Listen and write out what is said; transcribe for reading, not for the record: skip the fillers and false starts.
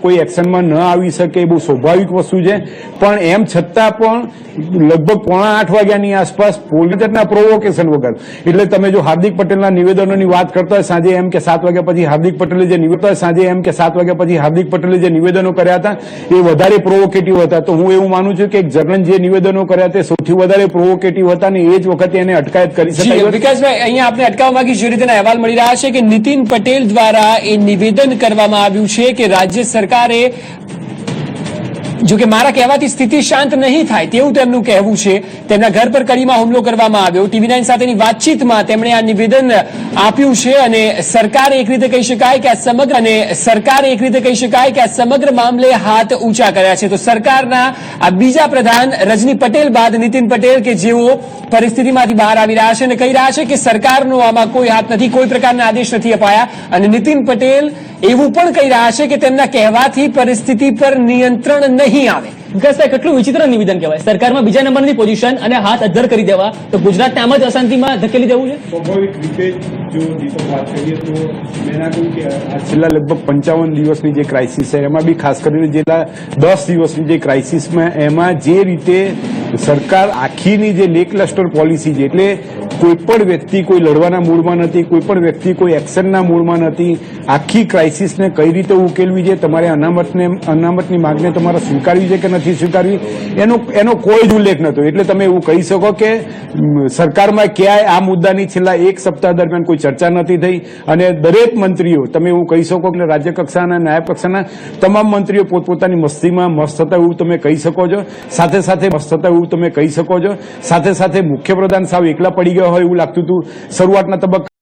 કોઈ એક્શનમાં ન આવી શકે એ બહુ સ્વાભાવિક વસ્તુ છે, પણ એમ છતાં પણ લગભગ 7:45 વાગ્યાની આસપાસ પોલીસના પ્રોવોકેશન વગર, એટલે તમે જો હાર્દિક પટેલના નિવેદનોની વાત કરતા હોય સાંજે એમ કે 7 વાગ્યા પછી હાર્દિક પટેલે જે નિવેદનો કર્યા હતા એ વધારે પ્રોવોકેટિવ હતા, તો હું એવું માનું છું કે જગન જે નિવેદનો કર્યા તે સૌથી વધારે પ્રોવોકેટિવ હતા અને એ જ વખતે એને અટકાયત કરી શકાય. વિકાસભાઈ, અહીંયા આપણે અટકાવવા માંગી જે રીતેના અહેવાલ મળી રહ્યા છે કે નીતિન પટેલ દ્વારા એ નિવેદન કરવામાં આવ્યું છે કે રાજ્ય સરકારે, જો કે મારા કહેવાથી સ્થિતિ શાંત નહીં થાય તેવું તેમનું કહેવું છે. તેમના ઘર પર કડીમાં હુમલો કરવામાં આવ્યો. TV9 સાથેની વાતચીતમાં તેમણે આ નિવેદન આપ્યું છે અને સરકાર એક રીતે કહી શકાય કે આ સમગ્ર મામલે હાથ ઊંચા કર્યા છે. તો સરકારના આ બીજા પ્રધાન રજની પટેલ બાદ નીતિન પટેલ કે જેઓ પરિસ્થિતિમાંથી બહાર આવી રહ્યા છે અને કહી રહ્યા છે કે સરકારનો આમાં કોઈ હાથ નથી, કોઈ પ્રકારના આદેશ નથી અપાયા. અને નીતિન પટેલ એવું પણ કહી રહ્યા છે કે તેમના કહેવાથી પરિસ્થિતિ પર નિયંત્રણ નહીં આવે. વિકાસભાઈ, કેટલું વિચિત્ર નિવેદન કહેવાય. સરકારમાં બીજા નંબરની પોઝિશન અને હાથ અધ્ધર કરી દેવા, તો ગુજરાતને આમ જ અશાંતિમાં ધકેલી દેવું છે. સ્વાભાવિક રીતે જો દીપક વાત કરીએ તો મેં કહ્યું કે છેલ્લા લગભગ 55 દિવસની જે ક્રાઇસિસ છે એમાં બી ખાસ કરીને છેલ્લા 10 દિવસની જે ક્રાઇસિસમાં એમાં જે રીતે સરકાર આખીની જે લેકલસ્ટર પોલિસી છે, એટલે કોઈ પણ વ્યક્તિ કોઈ લડવાના મૂડમાં નથી, કોઈ પણ વ્યક્તિ કોઈ એક્શનના મૂડમાં નથી. આખી ક્રાઇસિસને કઈ રીતે ઉકેલવી છે, તમારે અનામતની માંગને તમારે સ્વીકારવી છે કે નથી સ્વીકારવી, એનો કોઈ જ ઉલ્લેખ નહોતો. એટલે તમે એવું કહી શકો કે સરકારમાં ક્યાંય આ મુદ્દાની છેલ્લા 1 સપ્તાહ દરમિયાન કોઈ ચર્ચા નથી થઈ અને દરેક મંત્રીઓ, તમે એવું કહી શકો કે રાજ્ય કક્ષાના નાયબ કક્ષાના તમામ મંત્રીઓ પોતપોતાની મસ્તીમાં મસ્ત હતા એવું તમે કહી શકો છો. સાથે સાથે મુખ્યપ્રધાન સાવ એકલા પડી ગયા હોય એવું લાગતું હતું શરૂઆતના તબક્કા.